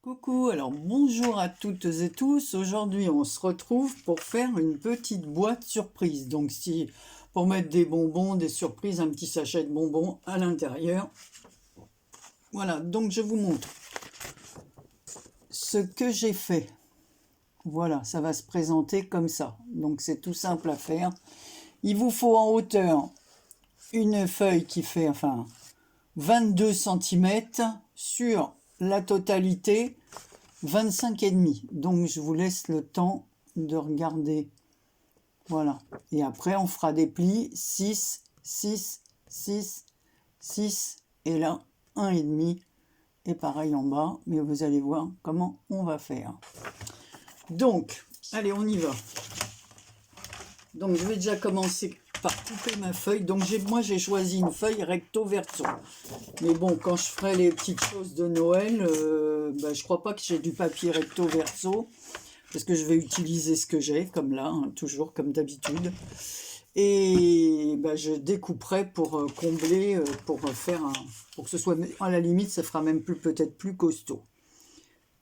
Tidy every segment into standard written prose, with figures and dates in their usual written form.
Coucou, alors bonjour à toutes et tous. Aujourd'hui, on se retrouve pour faire une petite boîte surprise. Donc, pour mettre des bonbons, des surprises, un petit sachet de bonbons à l'intérieur. Voilà, donc je vous montre ce que j'ai fait. Voilà, ça va se présenter comme ça. Donc, c'est tout simple à faire. Il vous faut en hauteur une feuille qui fait 22 cm sur la totalité 25,5. Donc je vous laisse le temps de regarder. Voilà. Et après on fera des plis 6, 6, 6, 6 et là 1,5. Et pareil en bas. Mais vous allez voir comment on va faire. Donc, allez, on y va. Donc je vais déjà commencer par couper ma feuille. Donc moi j'ai choisi une feuille recto verso. Mais bon, quand je ferai les petites choses de Noël, je crois pas que j'ai du papier recto verso. Parce que je vais utiliser ce que j'ai, comme là, hein, toujours comme d'habitude. Et je découperai pour combler, pour que ce soit, à la limite, ça fera même peut-être plus costaud.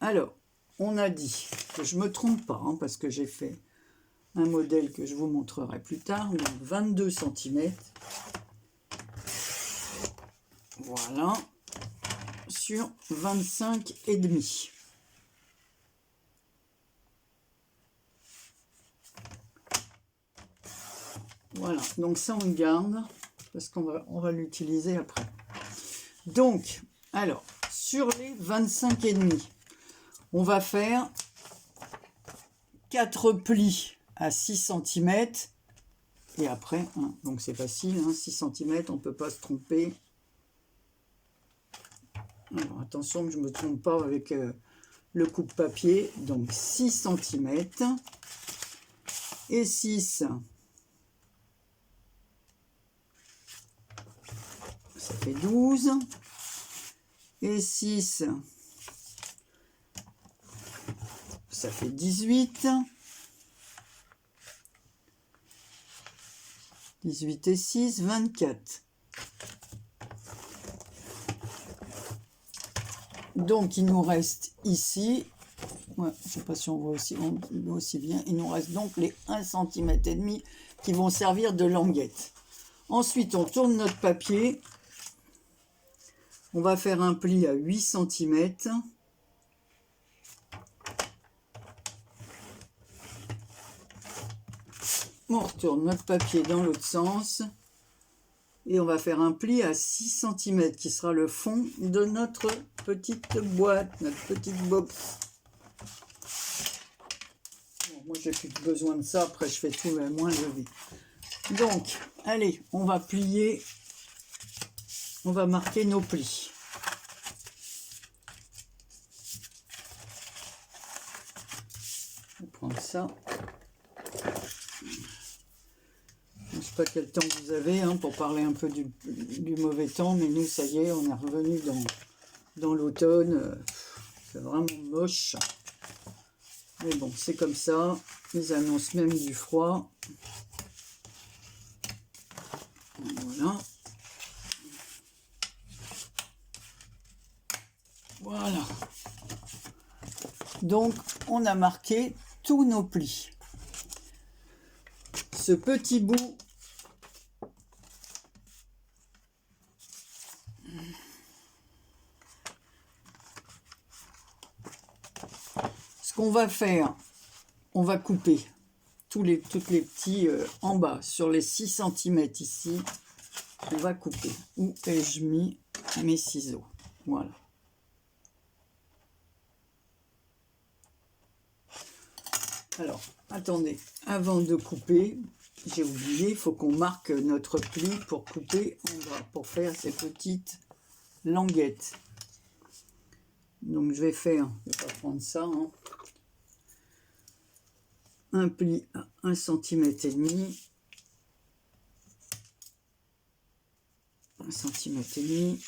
Alors, on a dit que je me trompe pas, hein, parce que j'ai fait un modèle que je vous montrerai plus tard, donc 22 cm. Voilà, sur 25,5. Voilà, donc ça on le garde, parce qu'on va l'utiliser après. Donc, alors, sur les 25,5, on va faire 4 plis à 6 cm. Et après, donc c'est facile, 6 cm, on ne peut pas se tromper. Alors attention que je ne me trompe pas avec le coupe-papier. Donc 6 cm. Et 6, ça fait 12. Et 6, ça fait 18. 18 et 6, 24. Donc, il nous reste ici, je ne sais pas si on voit aussi bien, il nous reste donc les 1,5 cm qui vont servir de languette. Ensuite, on tourne notre papier. On va faire un pli à 8 cm. On retourne notre papier dans l'autre sens. Et on va faire un pli à 6 cm qui sera le fond de notre petite boîte, notre petite box. Bon, moi, j'ai plus besoin de ça. Après, je fais tout à moins levé. Donc, allez, on va plier. On va marquer nos plis. On va prendre ça. Je ne sais pas quel temps vous avez pour parler un peu du mauvais temps, mais nous, ça y est, on est revenu dans l'automne. C'est vraiment moche. Mais bon, c'est comme ça. Ils annoncent même du froid. Voilà. Voilà. Donc, on a marqué tous nos plis. Ce petit bout, ce qu'on va faire, on va couper toutes les petits en bas, sur les 6 cm ici, on va couper. Où ai-je mis mes ciseaux? Voilà. Alors, attendez, avant de couper, j'ai oublié, il faut qu'on marque notre pli pour couper en bas, pour faire ces petites languettes. Donc, je vais pas prendre ça, un pli à 1,5 cm. 1,5 cm.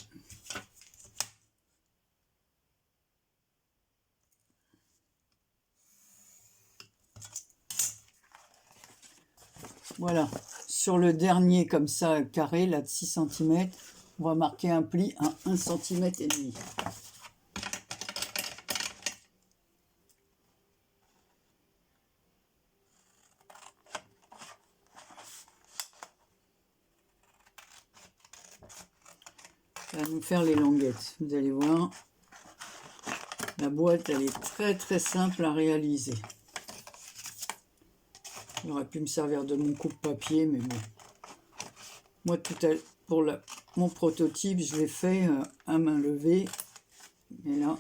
Voilà, sur le dernier comme ça, carré, là de 6 cm, on va marquer un pli à 1,5 cm. Ça va nous faire les languettes. Vous allez voir, la boîte, elle est très très simple à réaliser. J'aurais pu me servir de mon coupe-papier, mais bon. Moi, pour mon prototype, je l'ai fait à main levée. Et là,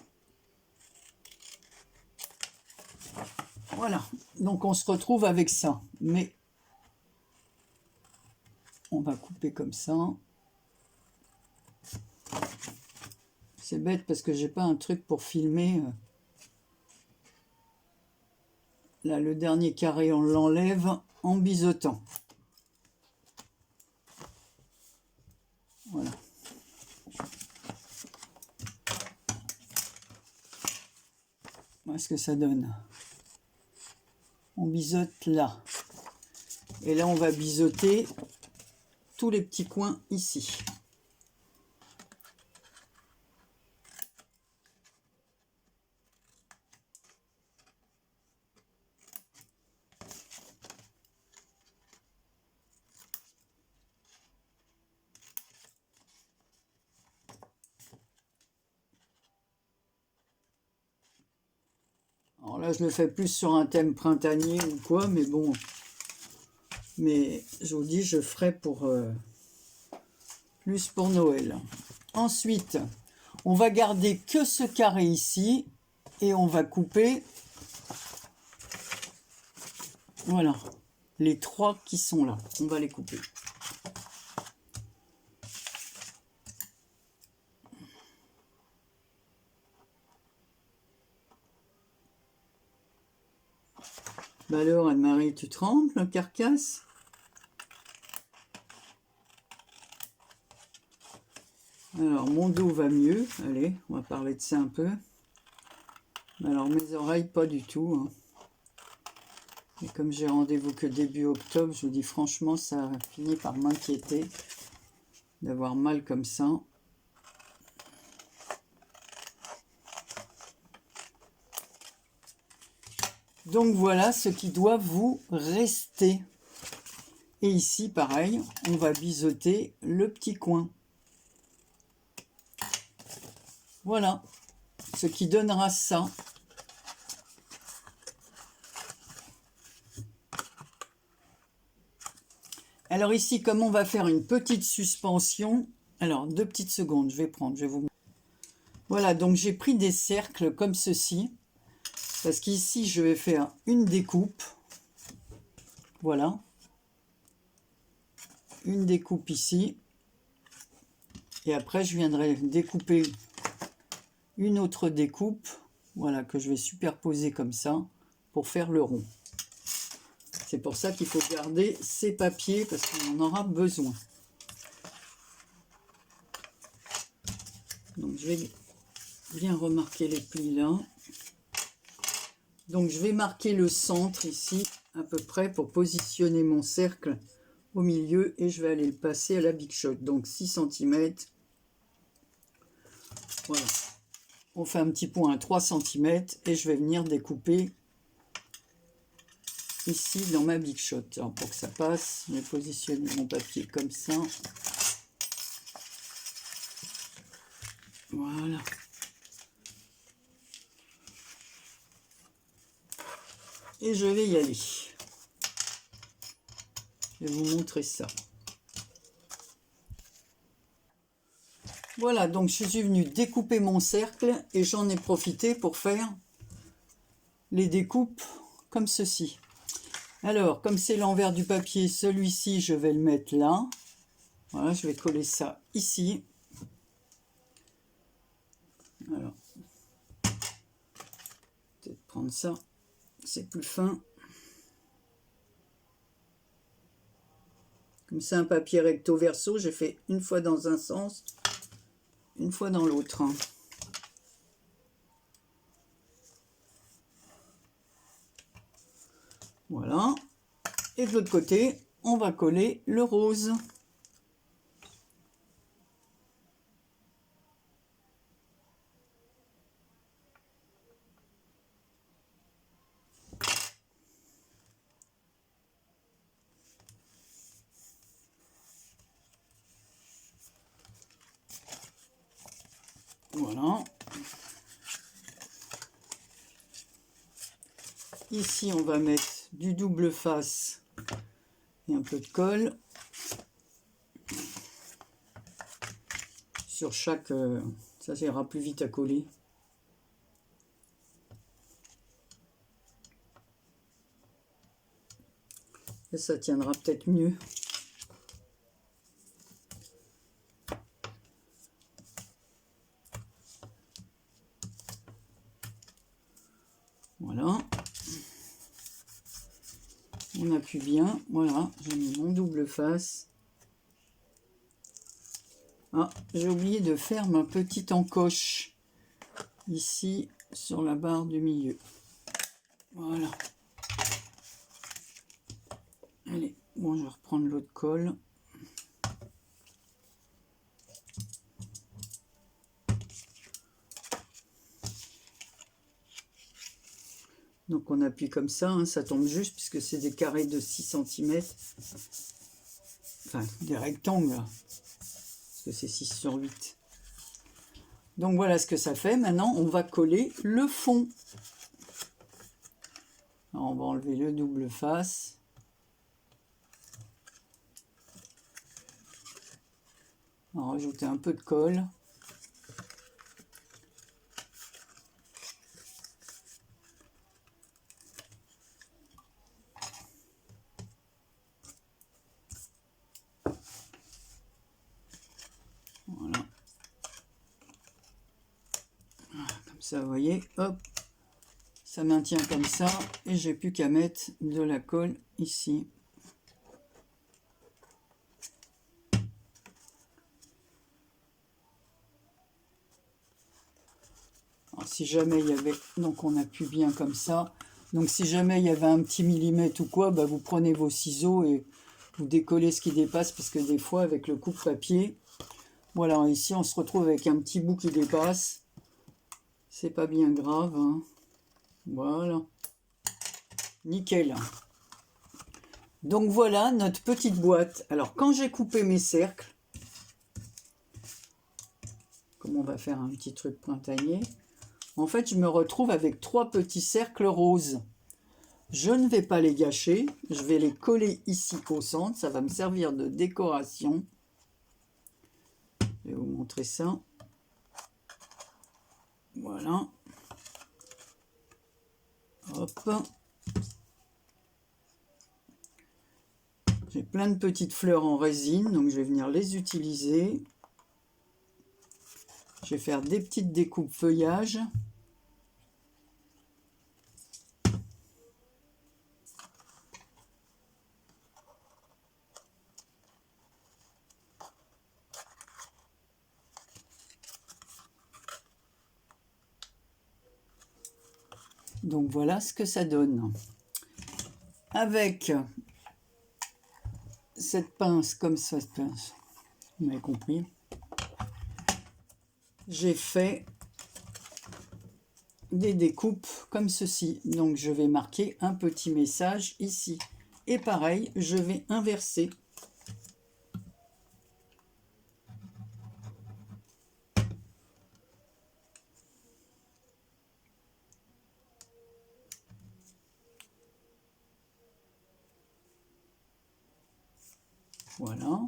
voilà. Donc, on se retrouve avec ça. Mais on va couper comme ça. C'est bête parce que j'ai pas un truc pour filmer. Là, le dernier carré, on l'enlève en biseautant. Voilà. Voilà ce que ça donne. On biseaute là. Et là, on va biseauter tous les petits coins ici. Alors là, je le fais plus sur un thème printanier ou quoi, mais bon. Mais je vous dis, je ferai plus pour Noël. Ensuite, on va garder que ce carré ici et on va couper, voilà, les 3 qui sont là. On va les couper. Bah alors, Anne-Marie, tu trembles, carcasse? Alors, mon dos va mieux. Allez, on va parler de ça un peu. Alors, mes oreilles, pas du tout. Hein. Et comme j'ai rendez-vous que début octobre, je vous dis franchement, ça a fini par m'inquiéter d'avoir mal comme ça. Donc, voilà ce qui doit vous rester. Et ici, pareil, on va biseauter le petit coin. Voilà, ce qui donnera ça. Alors ici, comme on va faire une petite suspension, alors 2 petites secondes, je vais vous... Voilà, donc j'ai pris des cercles comme ceci, parce qu'ici, je vais faire une découpe. Voilà. Une découpe ici. Et après, je viendrai découper une autre découpe, voilà, que je vais superposer comme ça, pour faire le rond. C'est pour ça qu'il faut garder ces papiers, parce qu'on en aura besoin. Donc, je vais bien remarquer les plis là. Donc, je vais marquer le centre ici, à peu près, pour positionner mon cercle au milieu. Et je vais aller le passer à la Big Shot. Donc, 6 cm. Voilà. On fait un petit point à 3 cm. Et je vais venir découper ici dans ma Big Shot. Alors, pour que ça passe, je vais positionner mon papier comme ça. Voilà. Et je vais y aller. Je vais vous montrer ça. Voilà, donc je suis venue découper mon cercle et j'en ai profité pour faire les découpes comme ceci. Alors, comme c'est l'envers du papier, celui-ci, je vais le mettre là. Voilà, je vais coller ça ici. Alors, peut-être prendre ça, c'est plus fin. Comme c'est un papier recto verso, j'ai fait une fois dans un sens, une fois dans l'autre. Voilà. Et de l'autre côté, on va coller le rose. Voilà. Ici, on va mettre du double face et un peu de colle sur chaque... ça ira plus vite à coller. Et ça tiendra peut-être mieux. Voilà. On appuie bien. Voilà, j'ai mis mon double face. Ah, j'ai oublié de faire ma petite encoche ici sur la barre du milieu. Voilà. Allez, bon, je vais reprendre l'autre colle. Donc on appuie comme ça, hein, ça tombe juste puisque c'est des carrés de 6 cm. Enfin, des rectangles, parce que c'est 6 sur 8. Donc voilà ce que ça fait. Maintenant, on va coller le fond. Alors, on va enlever le double face. On va rajouter un peu de colle. Voilà. Comme ça, vous voyez, hop, ça maintient comme ça. Et j'ai plus qu'à mettre de la colle ici. Alors, si jamais il y avait, donc on appuie bien comme ça. Donc si jamais il y avait un petit millimètre ou quoi, bah, vous prenez vos ciseaux et vous décollez ce qui dépasse, parce que des fois avec le coupe-papier, voilà, ici on se retrouve avec un petit bout qui dépasse. C'est pas bien grave, hein. Voilà. Nickel. Donc voilà notre petite boîte. Alors quand j'ai coupé mes cercles, comme on va faire un petit truc printanier, en fait je me retrouve avec 3 petits cercles roses. Je ne vais pas les gâcher, je vais les coller ici au centre, ça va me servir de décoration. Je vais vous montrer ça. Voilà. Hop. J'ai plein de petites fleurs en résine, donc je vais venir les utiliser. Je vais faire des petites découpes feuillage. Donc voilà ce que ça donne. Avec cette pince, comme ça, cette pince, vous m'avez compris, j'ai fait des découpes comme ceci. Donc je vais marquer un petit message ici. Et pareil, je vais inverser. Voilà.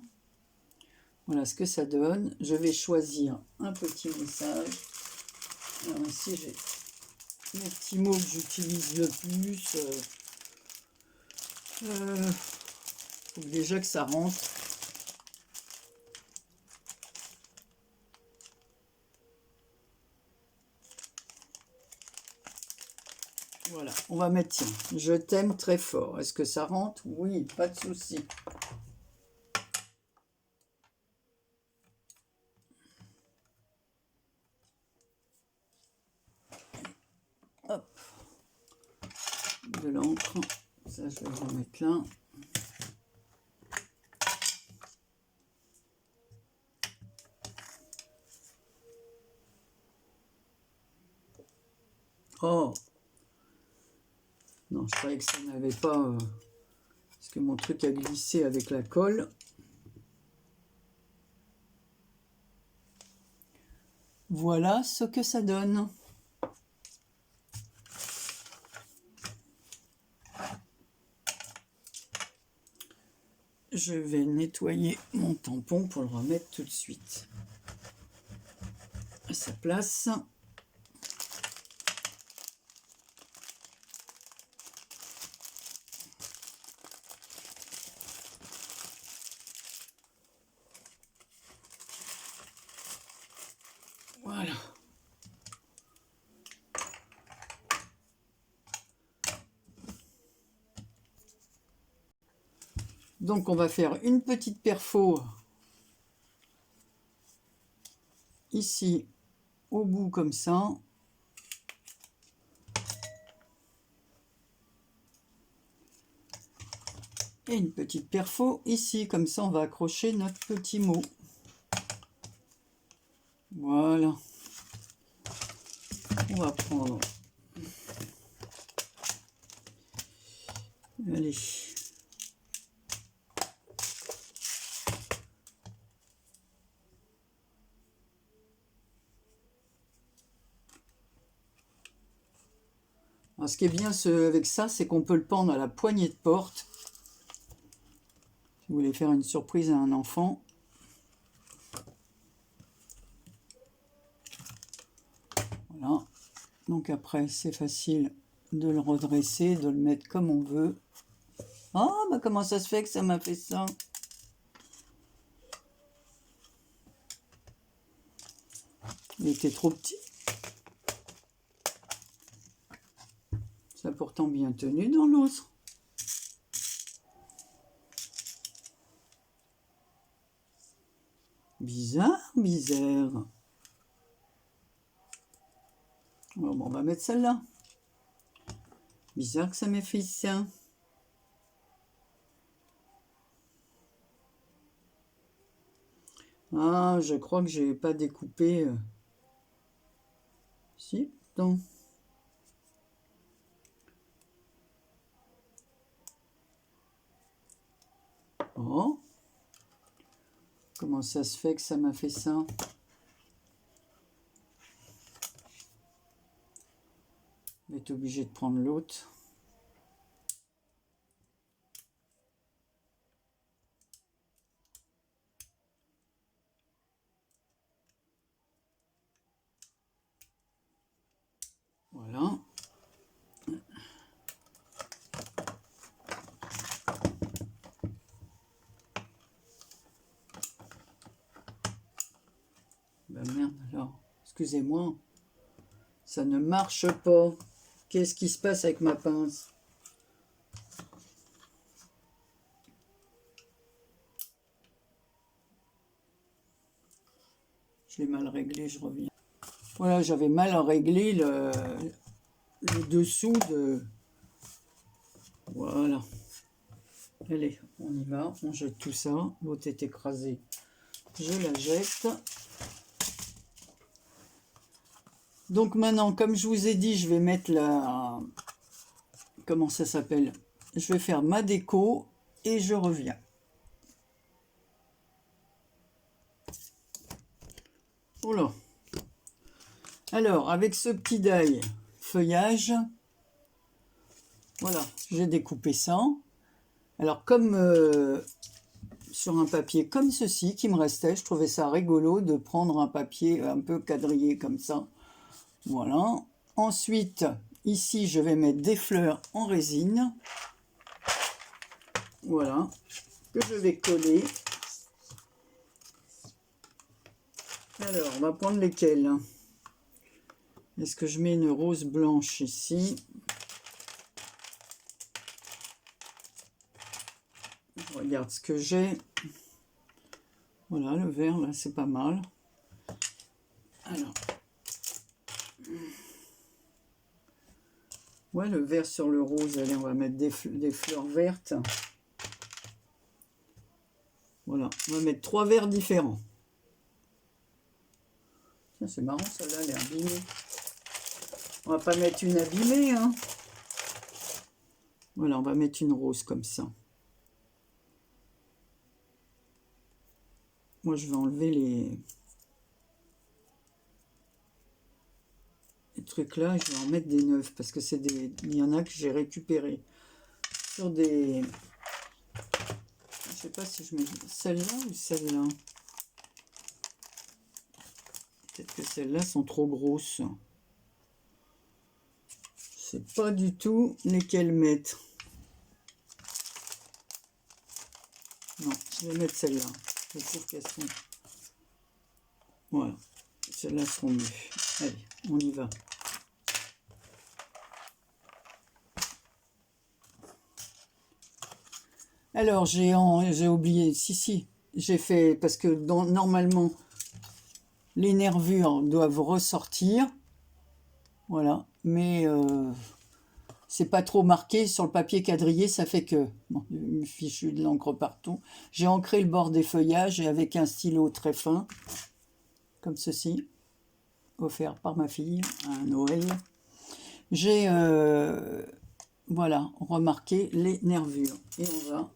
Voilà ce que ça donne. Je vais choisir un petit message. Alors ici, j'ai les petits mots que j'utilise le plus. Faut déjà que ça rentre. Voilà, on va mettre, tiens, je t'aime très fort. Est-ce que ça rentre? Oui, pas de souci. Hop, de l'encre. Ça, je vais le remettre là. Oh! Non, je croyais que ça n'avait pas... parce que mon truc a glissé avec la colle. Voilà ce que ça donne. Je vais nettoyer mon tampon pour le remettre tout de suite à sa place. Voilà. Donc on va faire une petite perfo ici au bout comme ça. Et une petite perfo ici, comme ça on va accrocher notre petit mot. Voilà. On va prendre. Allez. Alors, ce qui est bien avec ça, c'est qu'on peut le pendre à la poignée de porte. Si vous voulez faire une surprise à un enfant. Voilà. Donc après, c'est facile de le redresser, de le mettre comme on veut. Ah, bah comment ça se fait que ça m'a fait ça? Il était trop petit. Ça a pourtant bien tenu dans l'autre. Bizarre, bizarre. Bon, on va mettre celle-là. Bizarre que ça m'ait fait ça. Ah, je crois que j'ai pas découpé. Si, non. Oh. Comment ça se fait que ça m'a fait ça? Je vais être obligé de prendre l'autre. Voilà. Ben merde alors. Excusez-moi. Ça ne marche pas. Qu'est-ce qui se passe avec ma pince? Je l'ai mal réglé, je reviens. Voilà, j'avais mal réglé le dessous de... Voilà. Allez, on y va. On jette tout ça. L'autre est écrasé. Je la jette. Donc maintenant, comme je vous ai dit, je vais mettre la... Comment ça s'appelle? Je vais faire ma déco et je reviens. Voilà. Alors, avec ce petit die feuillage, voilà, j'ai découpé ça. Alors, comme sur un papier comme ceci qui me restait, je trouvais ça rigolo de prendre un papier un peu quadrillé comme ça. Voilà. Ensuite, ici, je vais mettre des fleurs en résine. Voilà. Que je vais coller. Alors, on va prendre lesquelles? Est-ce que je mets une rose blanche ici? Je regarde ce que j'ai. Voilà, le vert, là, c'est pas mal. Alors. Ouais, le vert sur le rose. Allez, on va mettre des fleurs vertes. Voilà, on va mettre 3 verres différents. Tiens, c'est marrant, celle-là, elle est abîmée. On va pas mettre une abîmée, hein. Voilà, on va mettre une rose comme ça. Moi, je vais enlever les... les trucs là, je vais en mettre des neufs parce que c'est des, il y en a que j'ai récupéré sur des, je sais pas si je mets celle-là ou celle-là. Peut-être que celles-là sont trop grosses. Je sais pas du tout lesquelles mettre. Non, je vais mettre celle-là. Je trouve qu'elles sont... Voilà. Celles-là seront mieux. Allez, on y va. Alors, j'ai oublié... Si, j'ai fait... Parce que normalement, les nervures doivent ressortir. Voilà. Mais... c'est pas trop marqué sur le papier quadrillé, ça fait que... Bon, une fichue de l'encre partout. J'ai ancré le bord des feuillages et avec un stylo très fin, comme ceci, offert par ma fille à Noël. J'ai, voilà, remarqué les nervures. Et on va...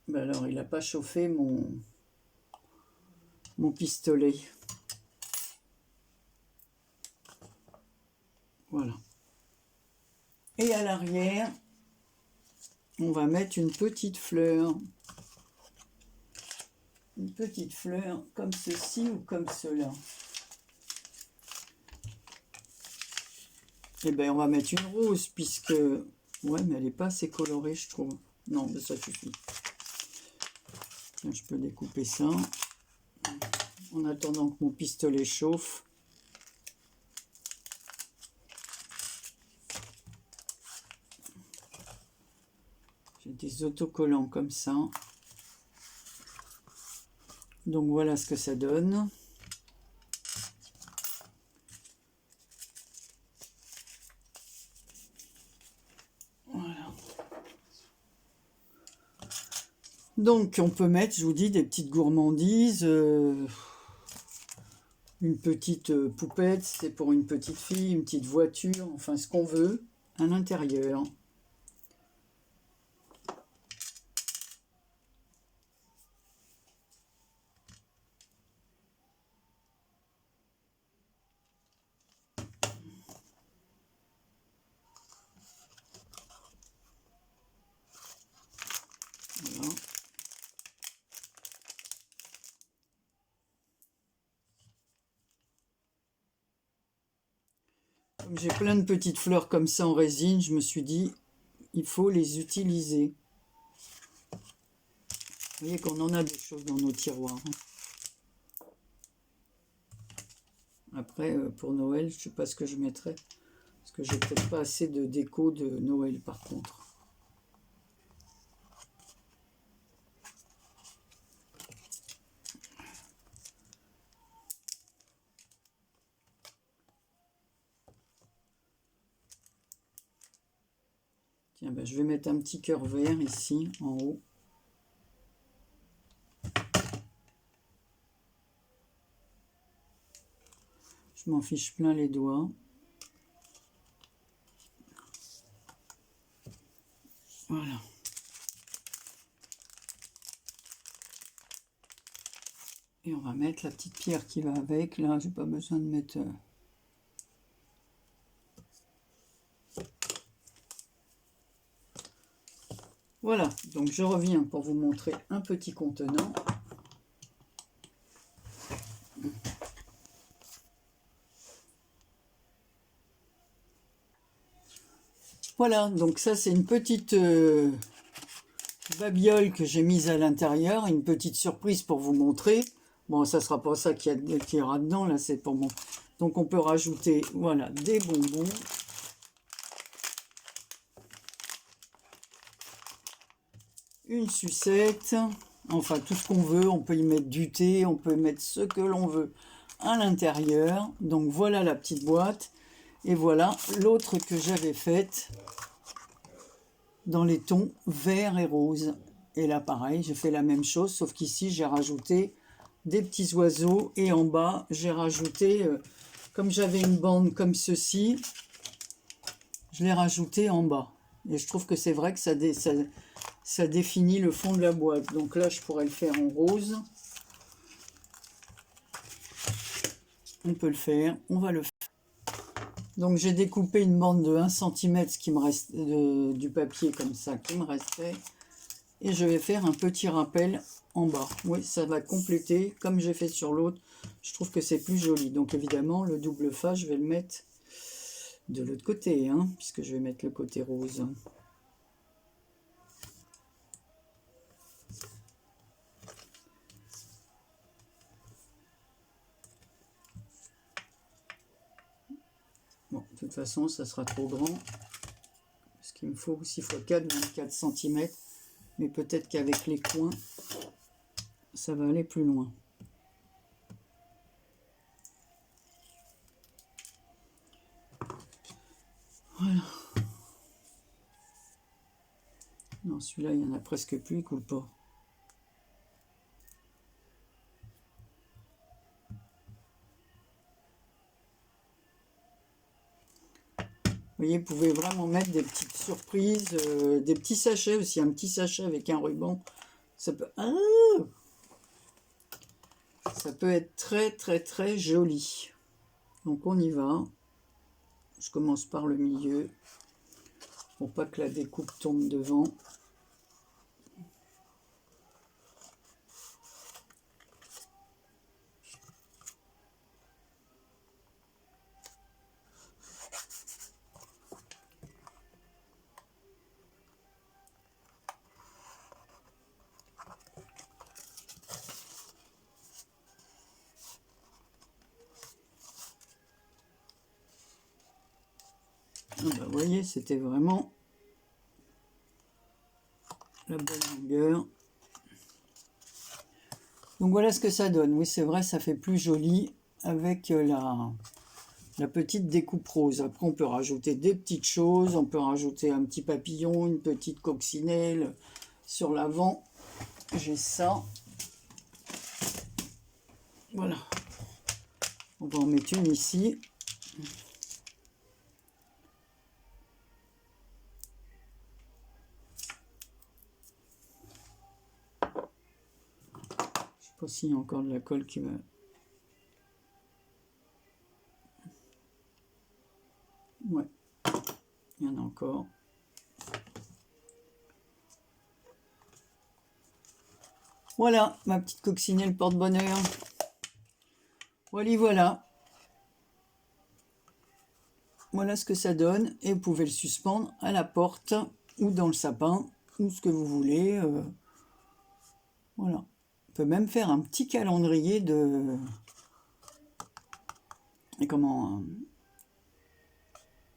Ben alors, il n'a pas chauffé mon pistolet. Voilà. Et à l'arrière, on va mettre une petite fleur. Une petite fleur comme ceci ou comme cela. Et bien, on va mettre une rose puisque... Ouais, mais elle n'est pas assez colorée, je trouve. Non, mais ça suffit. Tiens, je peux découper ça. En attendant que mon pistolet chauffe. J'ai des autocollants comme ça. Donc voilà ce que ça donne. Voilà. Donc on peut mettre, je vous dis, des petites gourmandises. Une petite poupette, c'est pour une petite fille, une petite voiture, enfin ce qu'on veut à l'intérieur. Voilà. Comme j'ai plein de petites fleurs comme ça en résine, je me suis dit, il faut les utiliser. Vous voyez qu'on en a des choses dans nos tiroirs. Après, pour Noël, je ne sais pas ce que je mettrai. Parce que j'ai peut-être pas assez de déco de Noël par contre. Tiens, ben, je vais mettre un petit cœur vert ici, en haut. Je m'en fiche plein les doigts. Voilà. Et on va mettre la petite pierre qui va avec. Là, j'ai pas besoin de mettre... Voilà, donc je reviens pour vous montrer un petit contenant. Voilà, donc ça c'est une petite babiole que j'ai mise à l'intérieur, une petite surprise pour vous montrer. Bon, ça sera pas ça qu'il y aura dedans, là c'est pour moi. Donc on peut rajouter, voilà, des bonbons. Une sucette, enfin tout ce qu'on veut, on peut y mettre du thé, on peut mettre ce que l'on veut à l'intérieur. Donc voilà la petite boîte. Et voilà l'autre que j'avais faite dans les tons vert et rose. Et là pareil, j'ai fait la même chose, sauf qu'ici j'ai rajouté des petits oiseaux. Et en bas, j'ai rajouté, comme j'avais une bande comme ceci, je l'ai rajouté en bas. Et je trouve que c'est vrai que ça définit le fond de la boîte. Donc là, je pourrais le faire en rose. on peut le faire, on va le faire. Donc j'ai découpé une bande de 1 cm qui me reste du papier comme ça qui me restait. Et je vais faire un petit rappel en bas. Oui, ça va compléter comme j'ai fait sur l'autre. Je trouve que c'est plus joli. Donc évidemment, le double face, je vais le mettre de l'autre côté, hein, puisque je vais mettre le côté rose. Bon, de toute façon, ça sera trop grand. Parce qu'il me faut 6 x 4, 24 cm. Mais peut-être qu'avec les coins, ça va aller plus loin. Voilà. Non, celui-là, il n'y en a presque plus, il coule pas. Vous voyez, vous pouvez vraiment mettre des petites surprises, des petits sachets aussi, un petit sachet avec un ruban. Ça peut, ça peut être très très très joli. Donc on y va. Je commence par le milieu, pour pas que la découpe tombe devant. Ah bah, vous voyez, c'était vraiment la bonne longueur. Donc voilà ce que ça donne. Oui, c'est vrai, ça fait plus joli avec la petite découpe rose. Après, on peut rajouter des petites choses. On peut rajouter un petit papillon, une petite coccinelle sur l'avant. J'ai ça. Voilà. On va en mettre une ici. Je sais pas s'il y a encore de la colle qui va... Ouais, il y en a encore. Voilà, ma petite coccinelle porte-bonheur. Voilà, voilà. Voilà ce que ça donne. Et vous pouvez le suspendre à la porte ou dans le sapin, ou ce que vous voulez. Voilà. On peut même faire un petit calendrier de... Et comment...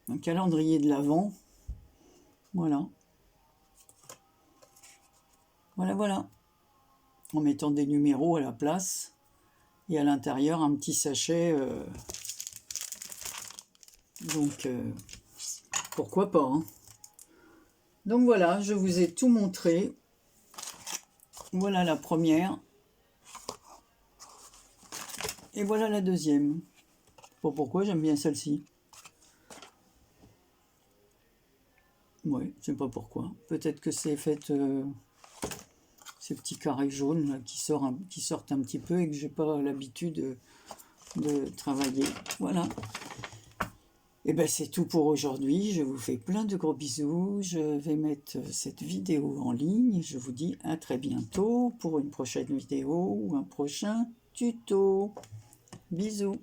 Un calendrier de l'Avent. Voilà. Voilà, voilà. En mettant des numéros à la place. Et à l'intérieur, un petit sachet. Donc, pourquoi pas, hein. Donc voilà, je vous ai tout montré. Voilà la première. Et voilà la deuxième. Bon, pourquoi j'aime bien celle-ci. Ouais, je sais pas pourquoi. Peut-être que c'est fait ces petits carrés jaunes là, qui sortent un petit peu et que j'ai pas l'habitude de travailler. Voilà. Et ben c'est tout pour aujourd'hui. Je vous fais plein de gros bisous. Je vais mettre cette vidéo en ligne. Je vous dis à très bientôt pour une prochaine vidéo ou un prochain tuto. Bisous.